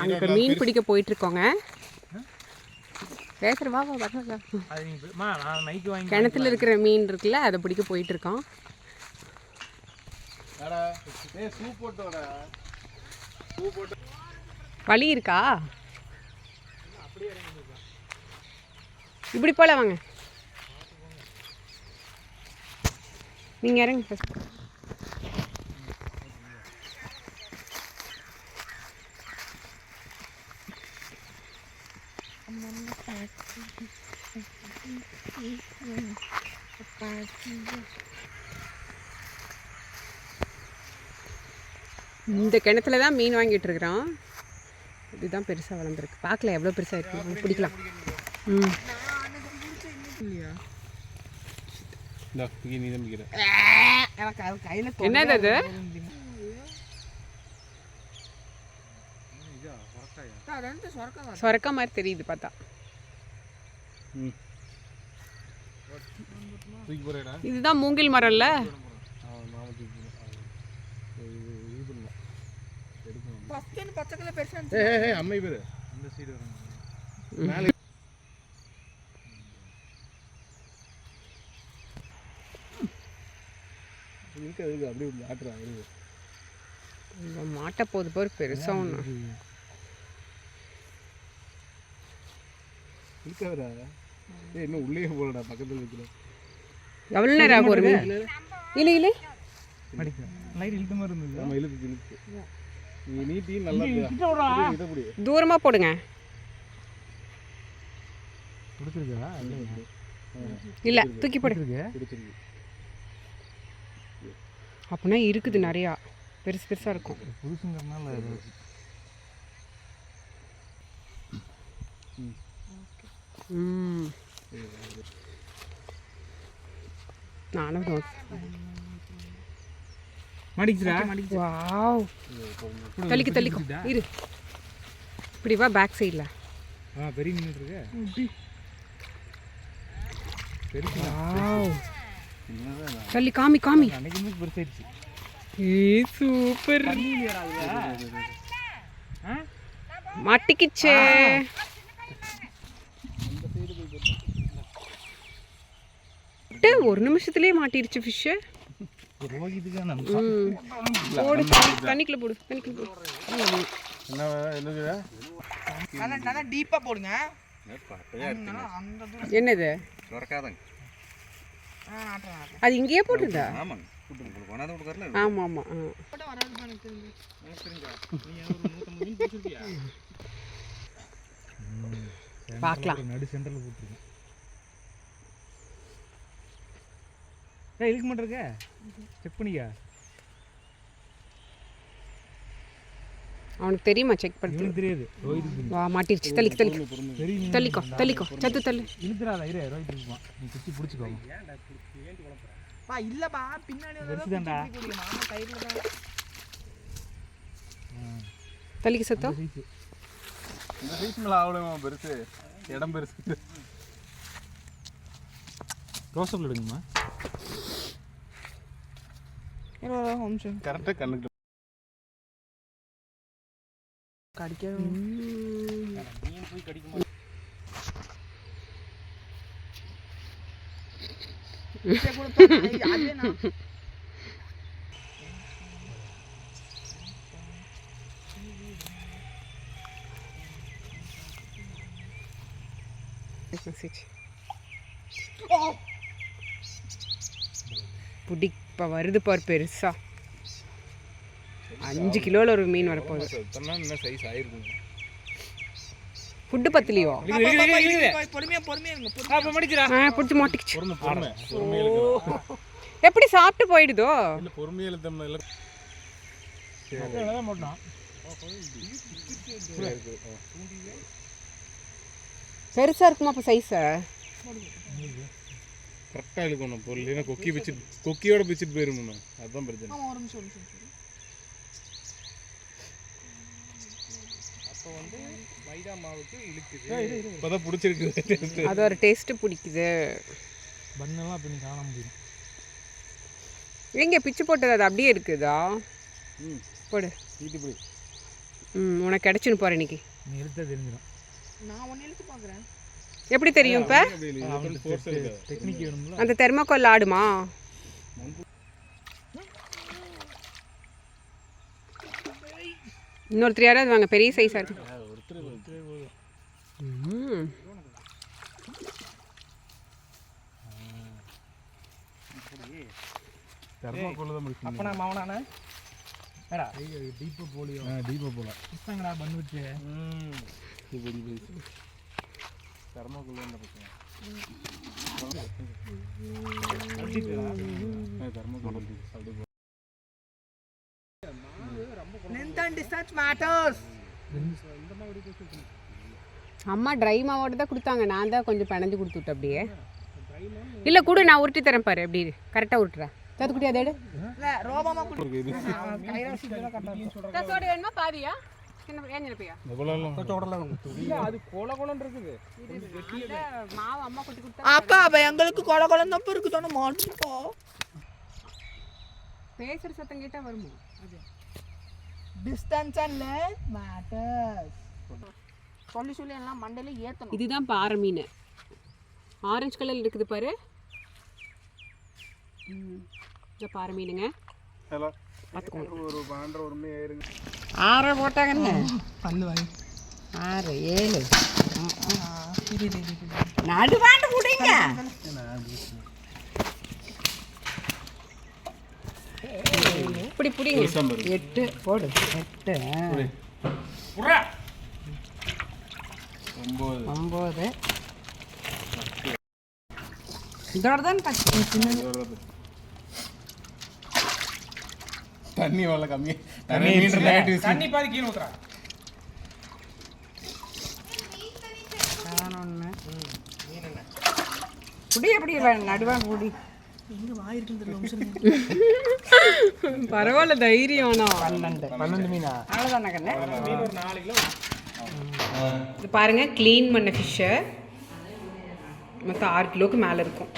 நாங்கள் இப்போ மீன் பிடிக்க போயிட்டுருக்கோங்க. பேசுகிற வா கிணத்துல இருக்கிற மீன் இருக்குல்ல, அதை பிடிக்க போயிட்டுருக்கோம். வழி இருக்கா? இப்படி போல வாங்க, நீங்கள் இறங்க ஃபஸ்ட். இந்த கிணத்துல தான் மீன் வாங்கிட்டு இருக்கிறோம். இதுதான் பெருசாக வளர்ந்துருக்கு. பார்க்கல எவ்வளோ பெருசாக இருக்கு, பிடிக்கலாம். என்னது அது? சொரக்கா மாதிரி தெரியுது பார்த்தா. இதுதான் மூங்கில் மரம்ல. மாட்ட போது பேர் பெருசா ஒண்ணு இன்னும் உள்ளே போறடா, பக்கத்துல இருக்கிற எவ்வளவு நேரம் ஆகும் ஒரு மீன்? இல்லை இல்லை லைட் இழுத்த மாதிரி இருந்தது. ஆமா இழுத்து நீ நீட்டி நல்லா இத புடி. தூரமா போடுங்க. புடிச்சிருக்கா? இல்ல தூக்கி போடுங்க. அப்பனா இருக்குது நிறையா, பெருசு பெருசா இருக்கும். புதுசுங்கறனால நானும் மாடிக்குறா. வாவ், தள்ளிக்கோ இரு. இப்படி வா பேக் சைடுல. பெரிய மீன் இருக்கு. வாவ், தள்ளி காமி. அன்னைக்கு மீன் பெருசாயிடுச்சு. ஏய் சூப்பர். மாட்டிக்கிச்சே. ஒரு நிமிஷத்துலயே மாட்டிருச்சு ஃபிஷ். போடு, தண்ணிக்குள்ள போடு. டீப்பா போடுங்க. என்னது அது இங்கேயே போட்டுதா? ஆமா ஆமா. பார்க்கலாம். நடு சென்டர்ல போட்டுருக்கேன். இழுக்க மாட்டிருக்க, செக் பண்ணிக்க. அவனுக்கு தெரியுமா செக் பண்ணி? தெரியாது. வா மாட்டிருச்சு. தள்ளிக்கோ சத்து தள்ளு. இழுத்துறாத, இரு ரோஹித் இருப்பான். நீ குச்சி பிடிச்சிக்கோ. பா இல்லப்பா, பின்னாடி வருதுடா. தள்ளிக்க சத்தம். இந்த சைஸ் மேல ஆவலமா பெருசு, இடம் பெருசு. ரோசப்ல எடுங்கம்மா. கரெக்டா கண்ணுக்கு கடிக்க. நீயும் போய் கடிக்குமா? இப்போ வருது பார் பெருசா. 5 கிலோல ஒரு மீன் வரப்போகுது. சைஸ் ஆயிருக்கும். ஃபுட்டு பத்தலையோ? பிடிச்சி மாட்டிக்கிச்சு. எப்படி சாப்பிட்டு போயிடுதோ? பெருசா இருக்குமா அப்ப சைஸ்? கரெக்டாக இழுக்கணும் பொருள், ஏன்னா கொக்கியோட பிச்சுட்டு போயிருமுண்ணா. அதுதான் பிரச்சனை. அப்போ வந்து மைதா மாவுக்கு இழுக்குது. இப்போதான் பிடிச்சிருக்கு. அது ஒரு டேஸ்ட்டு பிடிக்குது. பண்ணெல்லாம் அப்போ நீ காண முடியும். எங்கே பிச்சு போட்டது? அது அப்படியே இருக்குதா? போடு. இது போய் உனக்கு கிடச்சின்னு போகிறேன் இன்னைக்கு. நீ இழுத்தா தெரிஞ்சிடும். நான் ஒன்று இழுத்து பார்க்குறேன். எப்படி தெரியும் இப்போ? டெக்னிக் வேணும்ல. அந்த தெர்மாக்கோல் ஆடுமா? இன்னொருத்தர் யாராவது வாங்க, பெரிய சைஸாக இருக்கு. தெர்மாக்கோல் தான் முடிச்சு. அப்போ நான் மவனானே ஏடா டீப்பாக போலியோ. டீப்பாக போல இஷ்டங்கடா பண்ணு வச்சு. தெர்மாக்கோல் தான் பிரச்சனை. Length and distance matters. அம்மா ட்ரை மாவோட தான் கொடுத்தாங்க, நான் தான் கொஞ்சம் பிணைஞ்சு கொடுத்துட்டேன் அப்படியே. இல்லை கூட நான் உருட்டி தரேன் பாரு, எப்படி கரெக்டாக உருட்டுறேன். தத்துக்குட்டி அதை எடு. இல்லை ரோபமாக கொடுத்து கைராசி இதெல்லாம் கரெக்டாக சோடு வேணுமா பாதியா? என்ன ஏன் நினைப்பியா? அது கோல கோலன்னு இருக்குது. மாவு அம்மா கொட்டி கொடுத்தா. அப்பா அப்போ எங்களுக்கு கொல கொலந்தப்போ இருக்குதானே மாட்டுப்போ. பேசுகிற சத்தம் கேட்டால் வருமா? Distance and length matters. சொல்லி சொல்லி எல்லாம் மண்டையில ஏற்றணும். இதுதான் பாறை மீன், ஆரஞ்சு கலரில் இருக்குது பாரு. இந்த பாறை மீனுங்க பார்த்துக்கோங்க. ஒரு 12 ஒரு மணி ஆயிருங்க. 6 போட்டாங்கன்னு பல்லு வாய் 6 7 நடுவாண்டு கூடிங்க. இப்படி புடிங்க. 8 போடு. 8 9 இதோட தான் தண்ணி எவ்வளோ கம்மி. தண்ணி பாதி கீழே ஊத்துறா. 11 குடி எப்படி நடுவான் குடி. எங்க வாய் இருக்குன்னு தெரியல. பரவாயில்ல தைரியம். 12 மீனா அவ்வளோதானே கண்ணு. மீன் ஒரு 4 கிலோ. இது பாருங்க, க்ளீன் பண்ண ஃபிஷ்ஷை மொத்தம் 6 கிலோவுக்கு மேலே இருக்கும்.